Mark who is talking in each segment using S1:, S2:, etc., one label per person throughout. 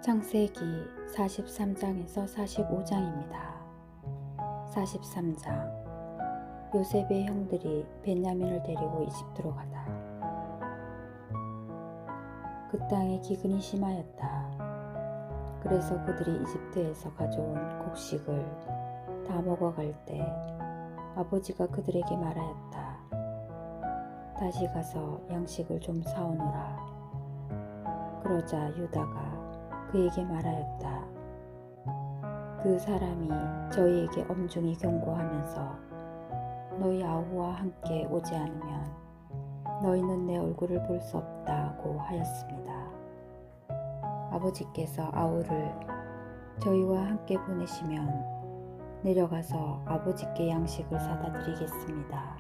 S1: 창세기 43장에서 45장입니다. 43장 요셉의 형들이 베냐민을 데리고 이집트로 가다. 그 땅에 기근이 심하였다. 그래서 그들이 이집트에서 가져온 곡식을 다 먹어갈 때 아버지가 그들에게 말하였다. 다시 가서 양식을 좀 사오너라. 그러자 유다가 그에게 말하였다. 그 사람이 저희에게 엄중히 경고하면서 너희 아우와 함께 오지 않으면 너희는 내 얼굴을 볼 수 없다고 하였습니다. 아버지께서 아우를 저희와 함께 보내시면 내려가서 아버지께 양식을 사다 드리겠습니다.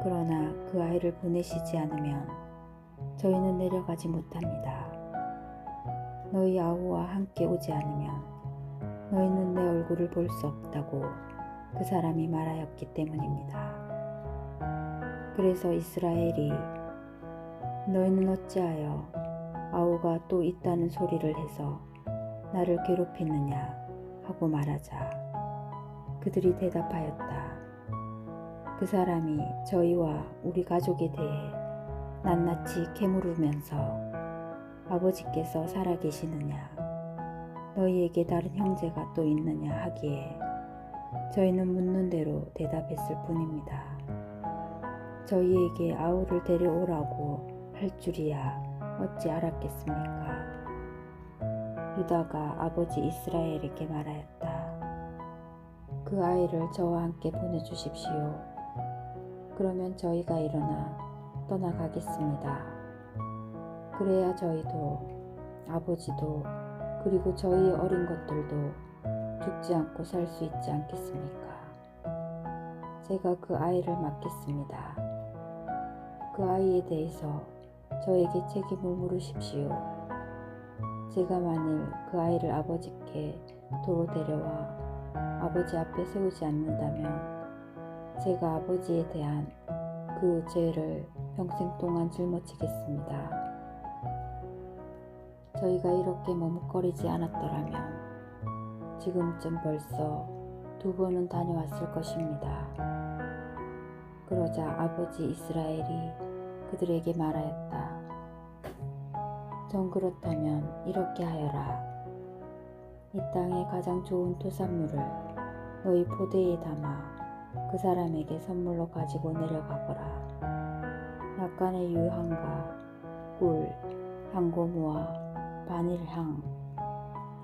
S1: 그러나 그 아이를 보내시지 않으면 저희는 내려가지 못합니다. 너희 아우와 함께 오지 않으면 너희는 내 얼굴을 볼 수 없다고 그 사람이 말하였기 때문입니다. 그래서 이스라엘이 너희는 어찌하여 아우가 또 있다는 소리를 해서 나를 괴롭히느냐 하고 말하자 그들이 대답하였다. 그 사람이 저희와 우리 가족에 대해 낱낱이 캐물으면서 아버지께서 살아계시느냐 너희에게 다른 형제가 또 있느냐 하기에 저희는 묻는 대로 대답했을 뿐입니다. 저희에게 아우를 데려오라고 할 줄이야 어찌 알았겠습니까? 유다가 아버지 이스라엘에게 말하였다. 그 아이를 저와 함께 보내주십시오. 그러면 저희가 일어나 떠나가겠습니다. 그래야 저희도 아버지도 그리고 저희의 어린 것들도 죽지 않고 살 수 있지 않겠습니까? 제가 그 아이를 맡겠습니다. 그 아이에 대해서 저에게 책임을 물으십시오. 제가 만일 그 아이를 아버지께 도로 데려와 아버지 앞에 세우지 않는다면 제가 아버지에 대한 그 죄를 평생 동안 짊어지겠습니다. 저희가 이렇게 머뭇거리지 않았더라면 지금쯤 벌써 2번은 다녀왔을 것입니다. 그러자 아버지 이스라엘이 그들에게 말하였다. 전 그렇다면 이렇게 하여라. 이 땅의 가장 좋은 토산물을 너희 포대에 담아 그 사람에게 선물로 가지고 내려가거라. 약간의 유향과 꿀, 향고무와 바닐향,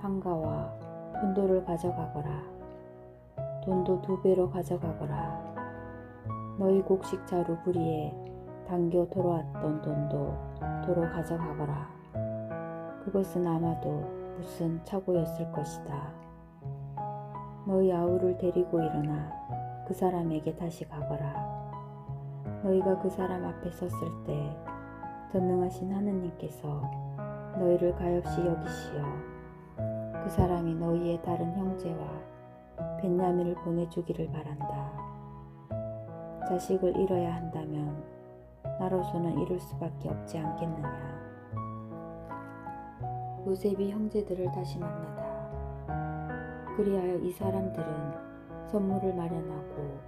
S1: 향가와 돈도를 가져가거라. 돈도 2배로 가져가거라. 너희 곡식 자루 부리에 당겨 돌아왔던 돈도 도로 가져가거라. 그것은 아마도 무슨 착오였을 것이다. 너희 아우를 데리고 일어나 그 사람에게 다시 가거라. 너희가 그 사람 앞에 섰을 때 전능하신 하느님께서 너희를 가엾이 여기시어 그 사람이 너희의 다른 형제와 베냐민을 보내주기를 바란다. 자식을 잃어야 한다면 나로서는 잃을 수밖에 없지 않겠느냐. 요셉이 형제들을 다시 만나다. 그리하여 이 사람들은 선물을 마련하고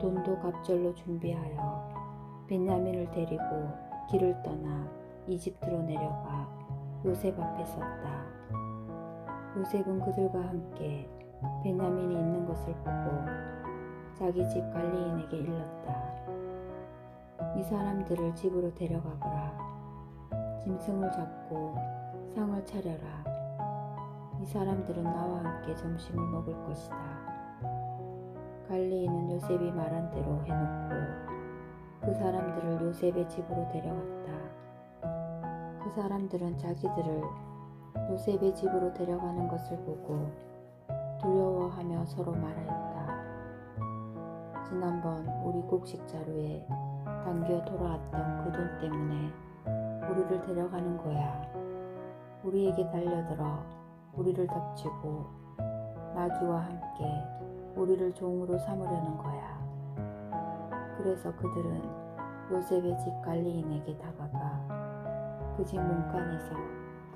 S1: 돈도 갑절로 준비하여 베냐민을 데리고 길을 떠나 이집트로 내려가 요셉 앞에 섰다. 요셉은 그들과 함께 베냐민이 있는 것을 보고 자기 집 갈리인에게 일렀다. 이 사람들을 집으로 데려가거라. 짐승을 잡고 상을 차려라. 이 사람들은 나와 함께 점심을 먹을 것이다. 갈리인은 요셉이 말한 대로 해놓고 그 사람들을 요셉의 집으로 데려갔다. 그 사람들은 자기들을 요셉의 집으로 데려가는 것을 보고 두려워하며 서로 말하였다. 지난번 우리 곡식 자루에 담겨 돌아왔던 그 돈 때문에 우리를 데려가는 거야. 우리에게 달려들어 우리를 덮치고 나귀와 함께 우리를 종으로 삼으려는 거야. 그래서 그들은 요셉의 집 갈리인에게 다가가 그 집 문간에서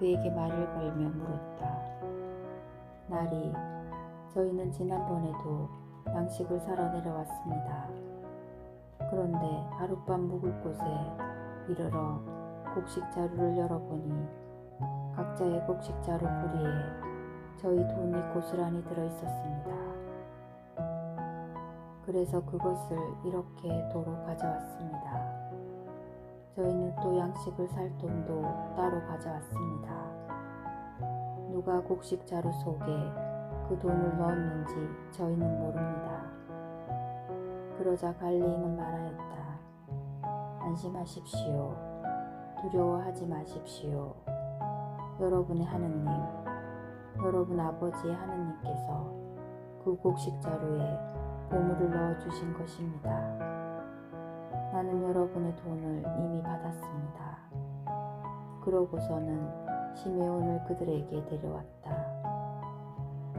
S1: 그에게 말을 걸며 물었다. 나리, 저희는 지난번에도 양식을 사러 내려왔습니다. 그런데 하룻밤 묵을 곳에 이르러 곡식 자루를 열어보니 각자의 곡식 자루 부리에 저희 돈이 고스란히 들어있었습니다. 그래서 그것을 이렇게 도로 가져왔습니다. 저희는 또 양식을 살 돈도 따로 가져왔습니다. 누가 곡식 자루 속에 그 돈을 넣었는지 저희는 모릅니다. 그러자 갈리인은 말하였다. 안심하십시오. 두려워하지 마십시오. 여러분의 하느님, 여러분 아버지의 하느님께서 그 곡식 자루에 보물을 넣어주신 것입니다. 나는 여러분의 돈을 이미 받았습니다. 그러고서는 시메온을 그들에게 데려왔다.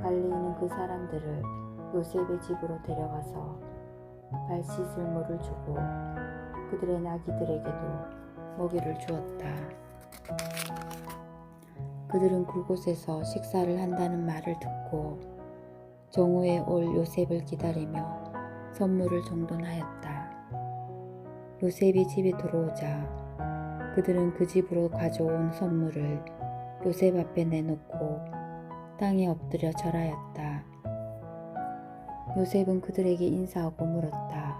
S1: 갈리인은 그 사람들을 요셉의 집으로 데려가서 발 씻을 물을 주고 그들의 나귀들에게도 먹이를 주었다. 그들은 그곳에서 식사를 한다는 말을 듣고 정오에 올 요셉을 기다리며 선물을 정돈하였다. 요셉이 집에 들어오자 그들은 그 집으로 가져온 선물을 요셉 앞에 내놓고 땅에 엎드려 절하였다. 요셉은 그들에게 인사하고 물었다.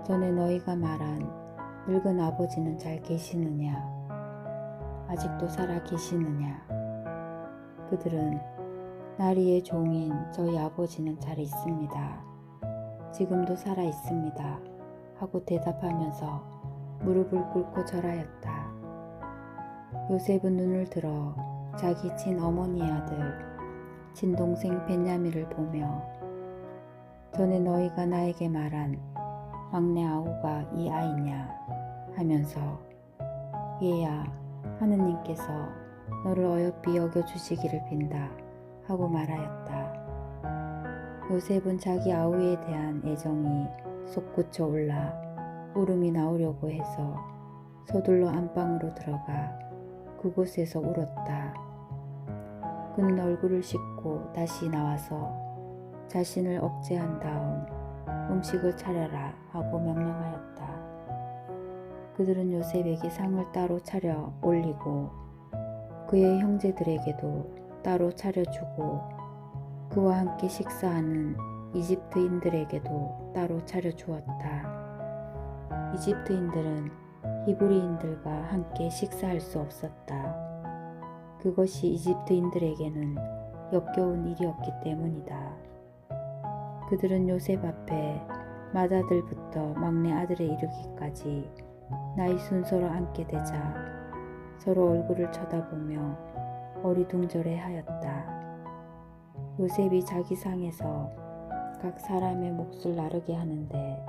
S1: 전에 너희가 말한 늙은 아버지는 잘 계시느냐? 아직도 살아 계시느냐? 그들은 나리의 종인 저희 아버지는 잘 있습니다. 지금도 살아 있습니다. 하고 대답하면서 무릎을 꿇고 절하였다. 요셉은 눈을 들어 자기 친어머니의 아들 친동생 베냐민을 보며 전에 너희가 나에게 말한 막내 아우가 이 아이냐 하면서 얘야 하느님께서 너를 어여삐 여겨주시기를 빈다 하고 말하였다. 요셉은 자기 아우에 대한 애정이 솟구쳐 올라 울음이 나오려고 해서 서둘러 안방으로 들어가 그곳에서 울었다. 그는 얼굴을 씻고 다시 나와서 자신을 억제한 다음 음식을 차려라 하고 명령하였다. 그들은 요셉에게 상을 따로 차려 올리고 그의 형제들에게도 따로 차려주고 그와 함께 식사하는 이집트인들에게도 따로 차려주었다. 이집트인들은 히브리인들과 함께 식사할 수 없었다. 그것이 이집트인들에게는 역겨운 일이었기 때문이다. 그들은 요셉 앞에 맏아들부터 막내 아들에 이르기까지 나이 순서로 앉게 되자 서로 얼굴을 쳐다보며 어리둥절해 하였다. 요셉이 자기 상에서 각 사람의 몫을 나르게 하는데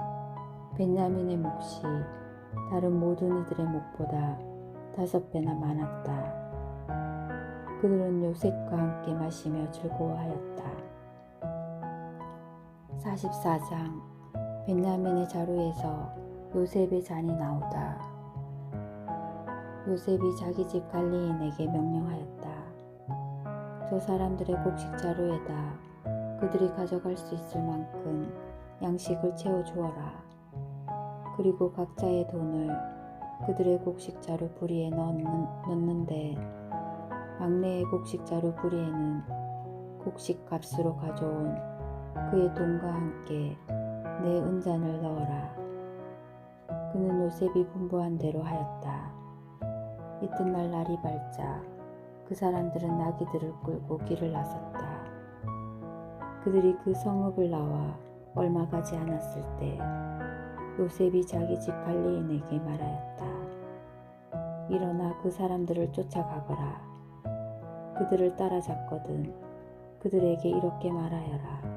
S1: 베냐민의 몫이 다른 모든 이들의 몫보다 5배나 많았다. 그들은 요셉과 함께 마시며 즐거워하였다. 44장 베냐민의 자루에서 요셉의 잔이 나오다. 요셉이 자기 집 갈리인에게 명령하였다. 저 사람들의 곡식 자루에다 그들이 가져갈 수 있을 만큼 양식을 채워주어라. 그리고 각자의 돈을 그들의 곡식 자루 부리에 넣는데 막내의 곡식 자루 부리에는 곡식 값으로 가져온 그의 돈과 함께 내 은잔을 넣어라. 그는 요셉이 분부한 대로 하였다. 이튿날 날이 밝자 그 사람들은 나귀들을 끌고 길을 나섰다. 그들이 그 성읍을 나와 얼마 가지 않았을 때 요셉이 자기 집 갈리인에게 말하였다. 일어나 그 사람들을 쫓아가거라. 그들을 따라잡거든 그들에게 이렇게 말하여라.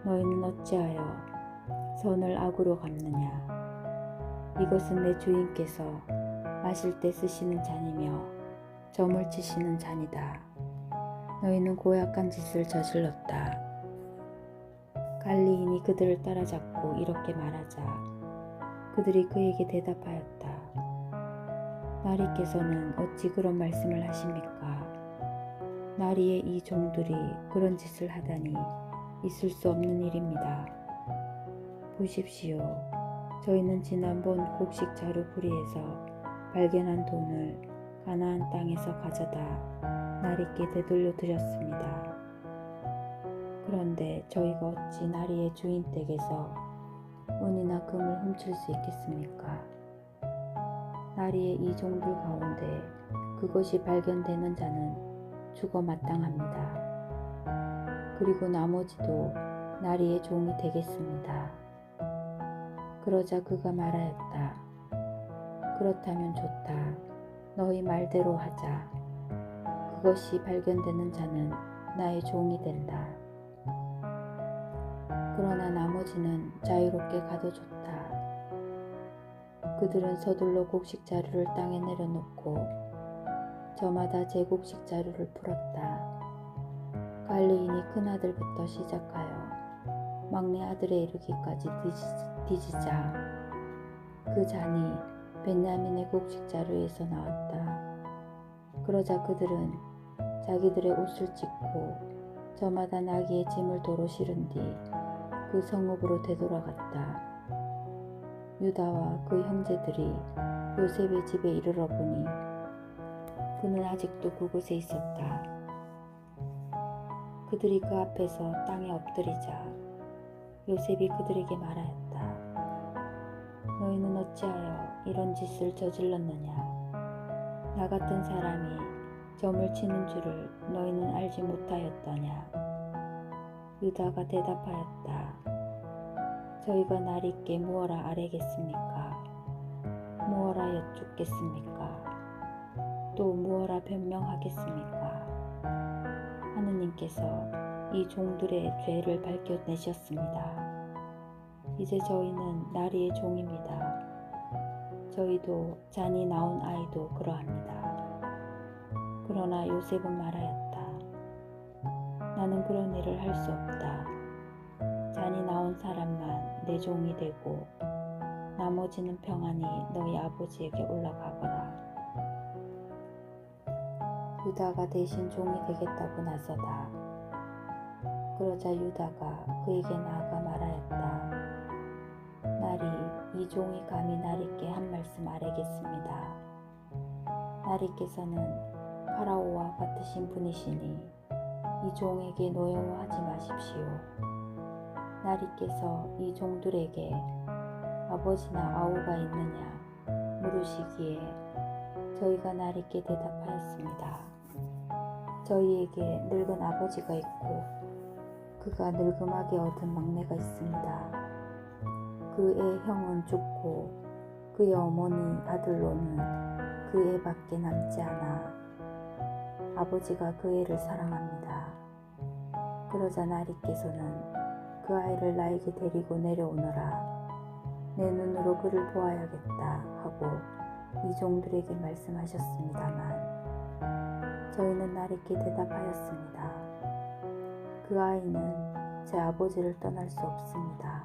S1: 너희는 어찌하여 선을 악으로 갚느냐. 이것은 내 주인께서 마실 때 쓰시는 잔이며 점을 치시는 잔이다. 너희는 고약한 짓을 저질렀다. 갈리인이 그들을 따라잡고 이렇게 말하자 그들이 그에게 대답하였다. 나리께서는 어찌 그런 말씀을 하십니까? 나리의 이 종들이 그런 짓을 하다니 있을 수 없는 일입니다. 보십시오. 저희는 지난번 곡식 자루풀이에서 발견한 돈을 가나안 땅에서 가져다 나리께 되돌려 드렸습니다. 그런데 저희가 어찌 나리의 주인 댁에서 은이나 금을 훔칠 수 있겠습니까? 나리의 이 종들 가운데 그것이 발견되는 자는 죽어 마땅합니다. 그리고 나머지도 나리의 종이 되겠습니다. 그러자 그가 말하였다. 그렇다면 좋다. 너희 말대로 하자. 그것이 발견되는 자는 나의 종이 된다. 그러나 나머지는 자유롭게 가도 좋다. 그들은 서둘러 곡식 자루를 땅에 내려놓고 저마다 제 곡식 자루를 풀었다. 갈리인이 큰아들부터 시작하여 막내 아들에 이르기까지 뒤지자 그 잔이 벤야민의 곡식 자루에서 나왔다. 그러자 그들은 자기들의 옷을 찢고 저마다 나귀의 짐을 도로 실은 뒤 그 성읍으로 되돌아갔다. 유다와 그 형제들이 요셉의 집에 이르러 보니 그는 아직도 그곳에 있었다. 그들이 그 앞에서 땅에 엎드리자 요셉이 그들에게 말하였다. 너희는 어찌하여 이런 짓을 저질렀느냐? 나 같은 사람이 점을 치는 줄을 너희는 알지 못하였더냐? 유다가 대답하였다. 저희가 나리께 무엇라 아뢰겠습니까? 무엇라 여쭙겠습니까? 또 무엇라 변명하겠습니까? 하느님께서 이 종들의 죄를 밝혀내셨습니다. 이제 저희는 나리의 종입니다. 저희도 잔이 나온 아이도 그러합니다. 그러나 요셉은 말하였다. 나는 그런 일을 할 수 없다. 잔이 나온 사람만 내 종이 되고 나머지는 평안히 너희 아버지에게 올라가거라. 유다가 대신 종이 되겠다고 나서다. 그러자 유다가 그에게 나아가 말하였다. 나리, 이 종이 감히 나리께 한 말씀 아뢰겠습니다. 나리께서는 파라오와 같으신 분이시니 이 종에게 노여워하지 마십시오. 나리께서 이 종들에게 아버지나 아우가 있느냐 물으시기에 저희가 나리께 대답하였습니다. 저희에게 늙은 아버지가 있고 그가 늙음하게 얻은 막내가 있습니다. 그의 형은 죽고 그의 어머니 아들로는 그 애밖에 남지 않아 아버지가 그 애를 사랑합니다. 그러자 나리께서는 그 아이를 나에게 데리고 내려오너라. 내 눈으로 그를 보아야겠다 하고 이 종들에게 말씀하셨습니다만 저희는 나리께 대답하였습니다. 그 아이는 제 아버지를 떠날 수 없습니다.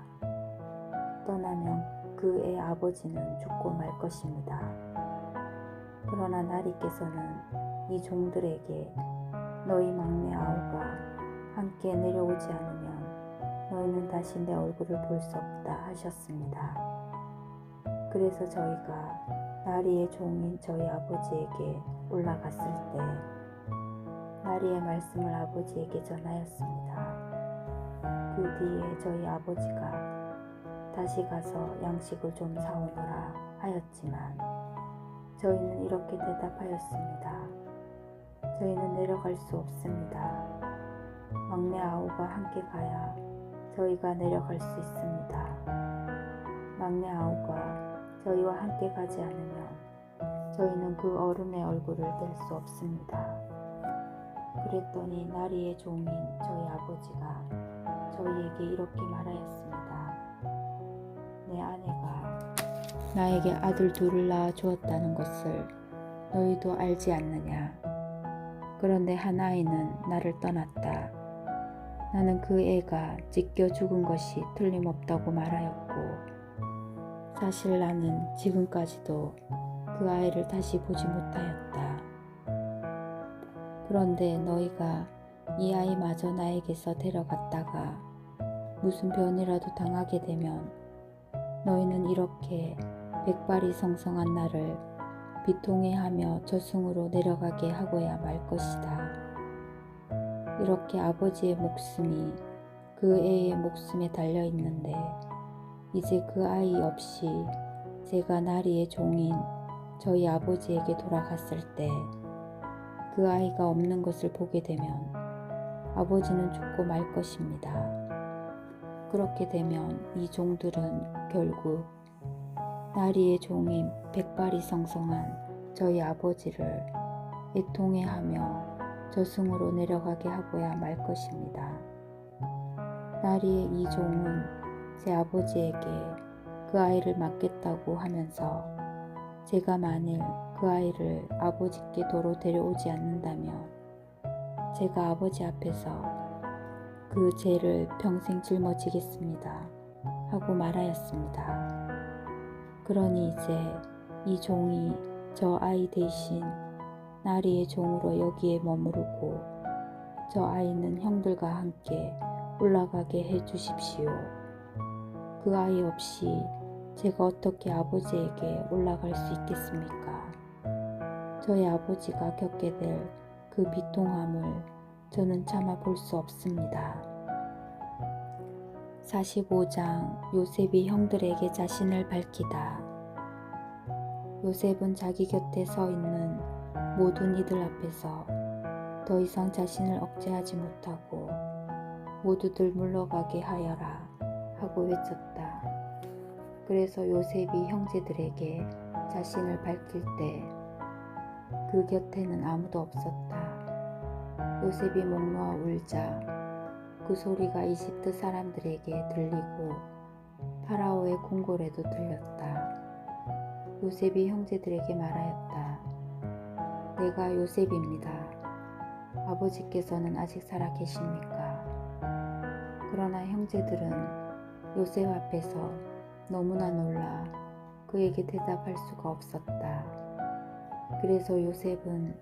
S1: 떠나면 그 애 아버지는 죽고 말 것입니다. 그러나 나리께서는 이 종들에게 너희 막내 아우가 함께 내려오지 않으면 너희는 다시 내 얼굴을 볼 수 없다 하셨습니다. 그래서 저희가 나리의 종인 저희 아버지에게 올라갔을 때 나리의 말씀을 아버지에게 전하였습니다. 그 뒤에 저희 아버지가 다시 가서 양식을 좀 사오너라 하였지만 저희는 이렇게 대답하였습니다. 저희는 내려갈 수 없습니다. 막내 아우가 함께 가야 저희가 내려갈 수 있습니다. 막내 아우가 저희와 함께 가지 않으면 저희는 그 어른의 얼굴을 뗄 수 없습니다. 그랬더니 나리의 종인 저희 아버지가 저희에게 이렇게 말하였습니다. 내 아내가 나에게 아들 둘을 낳아 주었다는 것을 너희도 알지 않느냐? 그런데 한 아이는 나를 떠났다. 나는 그 애가 찢겨 죽은 것이 틀림없다고 말하였고 사실 나는 지금까지도 그 아이를 다시 보지 못하였다. 그런데 너희가 이 아이마저 나에게서 데려갔다가 무슨 변이라도 당하게 되면 너희는 이렇게 백발이 성성한 나를 비통해하며 저승으로 내려가게 하고야 말 것이다. 이렇게 아버지의 목숨이 그 애의 목숨에 달려 있는데 이제 그 아이 없이 제가 나리의 종인 저희 아버지에게 돌아갔을 때 그 아이가 없는 것을 보게 되면 아버지는 죽고 말 것입니다. 그렇게 되면 이 종들은 결국 나리의 종인 백발이 성성한 저희 아버지를 애통해하며 저승으로 내려가게 하고야 말 것입니다. 나리의 이 종은 제 아버지에게 그 아이를 맡겠다고 하면서 제가 만일 그 아이를 아버지께 도로 데려오지 않는다면 제가 아버지 앞에서 그 죄를 평생 짊어지겠습니다 하고 말하였습니다. 그러니 이제 이 종이 저 아이 대신 나리의 종으로 여기에 머무르고 저 아이는 형들과 함께 올라가게 해 주십시오. 그 아이 없이 제가 어떻게 아버지에게 올라갈 수 있겠습니까? 저희 아버지가 겪게 될 그 비통함을 저는 참아 볼 수 없습니다. 45장 요셉이 형들에게 자신을 밝히다. 요셉은 자기 곁에 서 있는 모든 이들 앞에서 더 이상 자신을 억제하지 못하고 모두들 물러가게 하여라 하고 외쳤다. 그래서 요셉이 형제들에게 자신을 밝힐 때 그 곁에는 아무도 없었다. 요셉이 목 놓아 울자 그 소리가 이집트 사람들에게 들리고 파라오의 궁궐에도 들렸다. 요셉이 형제들에게 말하였다. 내가 요셉입니다. 아버지께서는 아직 살아 계십니까? 그러나 형제들은 요셉 앞에서 너무나 놀라 그에게 대답할 수가 없었다. 그래서 요셉은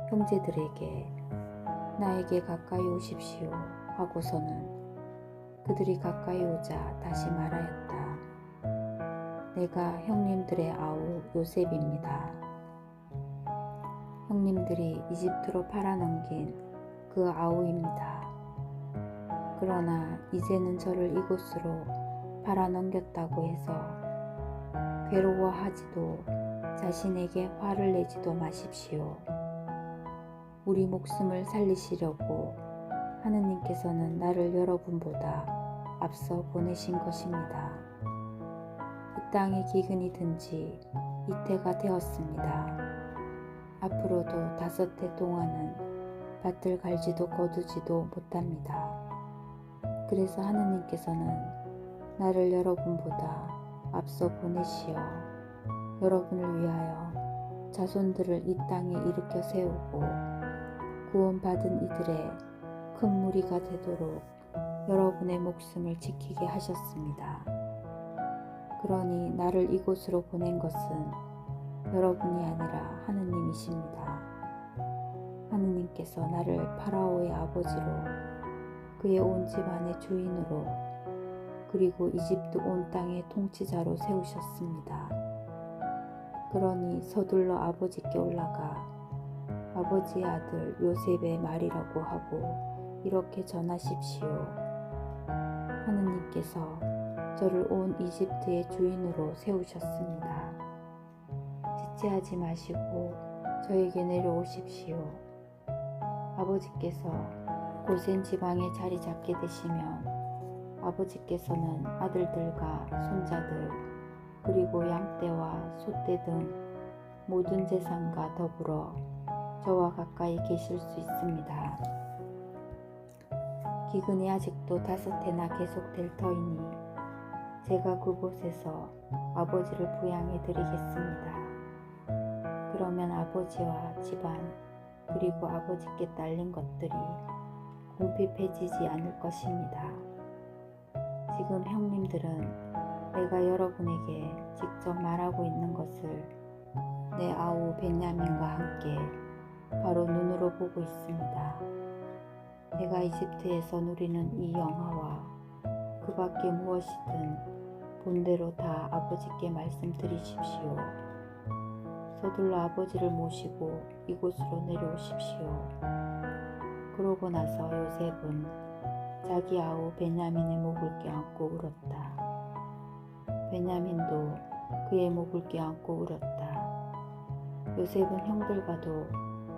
S1: 형제들에게 나에게 가까이 오십시오 하고서는 그들이 가까이 오자 다시 말하였다. 내가 형님들의 아우 요셉입니다. 형님들이 이집트로 팔아넘긴 그 아우입니다. 그러나 이제는 저를 이곳으로 팔아넘겼다고 해서 괴로워하지도 자신에게 화를 내지도 마십시오. 우리 목숨을 살리시려고 하느님께서는 나를 여러분보다 앞서 보내신 것입니다. 이 땅에 기근이 든 지 이태가 되었습니다. 앞으로도 5해 동안은 밭을 갈지도 거두지도 못합니다. 그래서 하느님께서는 나를 여러분보다 앞서 보내시어 여러분을 위하여 자손들을 이 땅에 일으켜 세우고 구원받은 이들의 큰 무리가 되도록 여러분의 목숨을 지키게 하셨습니다. 그러니 나를 이곳으로 보낸 것은 여러분이 아니라 하느님이십니다. 하느님께서 나를 파라오의 아버지로 그의 온 집안의 주인으로 그리고 이집트 온 땅의 통치자로 세우셨습니다. 그러니 서둘러 아버지께 올라가 아버지의 아들 요셉의 말이라고 하고 이렇게 전하십시오. 하느님께서 저를 온 이집트의 주인으로 세우셨습니다. 지체하지 마시고 저에게 내려오십시오. 아버지께서 고센 지방에 자리 잡게 되시면 아버지께서는 아들들과 손자들 그리고 양떼와 소떼 등 모든 재산과 더불어 저와 가까이 계실 수 있습니다. 기근이 아직도 5해나 계속될 터이니 제가 그곳에서 아버지를 부양해 드리겠습니다. 그러면 아버지와 집안 그리고 아버지께 딸린 것들이 궁핍해지지 않을 것입니다. 지금 형님들은 내가 여러분에게 직접 말하고 있는 것을 내 아우 베냐민과 함께 바로 눈으로 보고 있습니다. 내가 이집트에서 누리는 이 영화와 그 밖에 무엇이든 본대로 다 아버지께 말씀드리십시오. 서둘러 아버지를 모시고 이곳으로 내려오십시오. 그러고 나서 요셉은 자기 아우 베냐민의 목을 껴안고 울었다. 베냐민도 그의 목을 껴안고 울었다. 요셉은 형들과도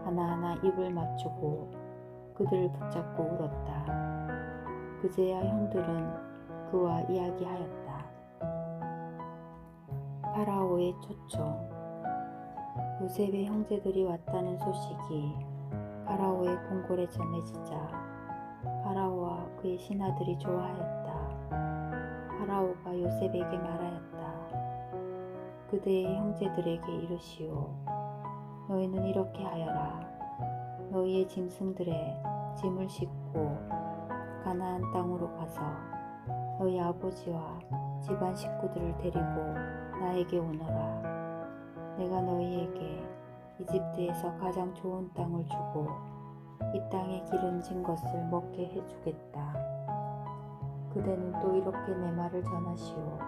S1: 하나하나 입을 맞추고 그들을 붙잡고 울었다. 그제야 형들은 그와 이야기하였다. 파라오의 초청. 요셉의 형제들이 왔다는 소식이 파라오의 궁궐에 전해지자 파라오와 그의 신하들이 좋아하였다. 파라오가 요셉에게 말하였다. 그대의 형제들에게 이르시오. 너희는 이렇게 하여라. 너희의 짐승들의 짐을 싣고 가나안 땅으로 가서 너희 아버지와 집안 식구들을 데리고 나에게 오너라. 내가 너희에게 이집트에서 가장 좋은 땅을 주고 이 땅에 기름진 것을 먹게 해주겠다. 그대는 또 이렇게 내 말을 전하시오.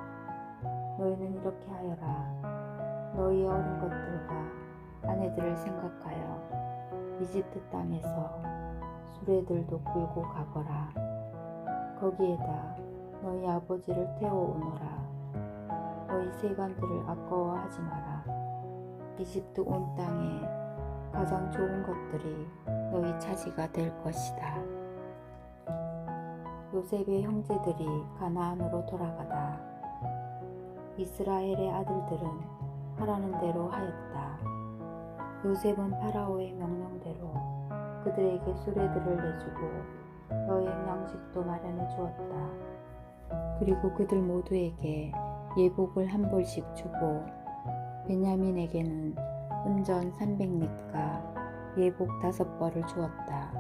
S1: 너희는 이렇게 하여라. 너희의 어린 것들과 아내들을 생각하여 이집트 땅에서 수레들도 끌고 가거라. 거기에다 너희 아버지를 태워오너라. 너희 세간들을 아까워하지 마라. 이집트 온 땅에 가장 좋은 것들이 너희 차지가 될 것이다. 요셉의 형제들이 가나안으로 돌아가다 이스라엘의 아들들은 하라는 대로 하였다. 요셉은 파라오의 명령대로 그들에게 수레들을 내주고 여행 양식도 마련해 주었다. 그리고 그들 모두에게 예복을 한 벌씩 주고 베냐민에게는 은전 300릿과 예복 5벌을 주었다.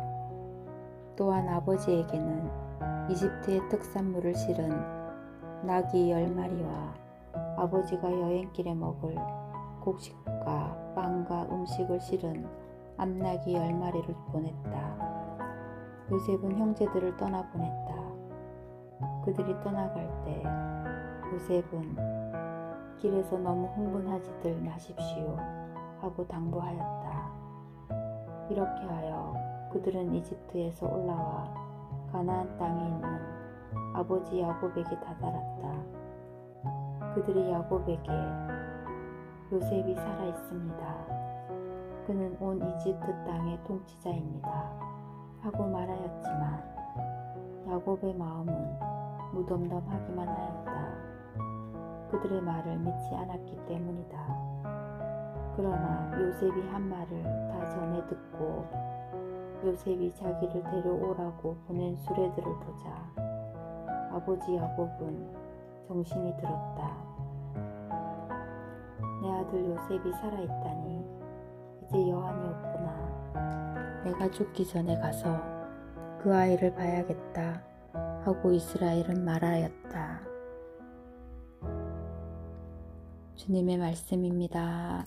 S1: 또한 아버지에게는 이집트의 특산물을 실은 나귀 10마리와 아버지가 여행길에 먹을 곡식과 빵과 음식을 실은 암나귀 10마리를 보냈다. 요셉은 형제들을 떠나보냈다. 그들이 떠나갈 때 요셉은 길에서 너무 흥분하지들 마십시오 하고 당부하였다. 이렇게 하여 그들은 이집트에서 올라와 가나안 땅에 있는 아버지 야곱에게 다다랐다. 그들이 야곱에게 요셉이 살아 있습니다. 그는 온 이집트 땅의 통치자입니다 하고 말하였지만 야곱의 마음은 무덤덤하기만 하였다. 그들의 말을 믿지 않았기 때문이다. 그러나 요셉이 한 말을 다 전해 듣고 요셉이 자기를 데려오라고 보낸 수레들을 보자 아버지 야곱은 정신이 들었다. 내 아들 요셉이 살아있다니 이제 여한이 없구나. 내가 죽기 전에 가서 그 아이를 봐야겠다 하고 이스라엘은 말하였다. 주님의 말씀입니다.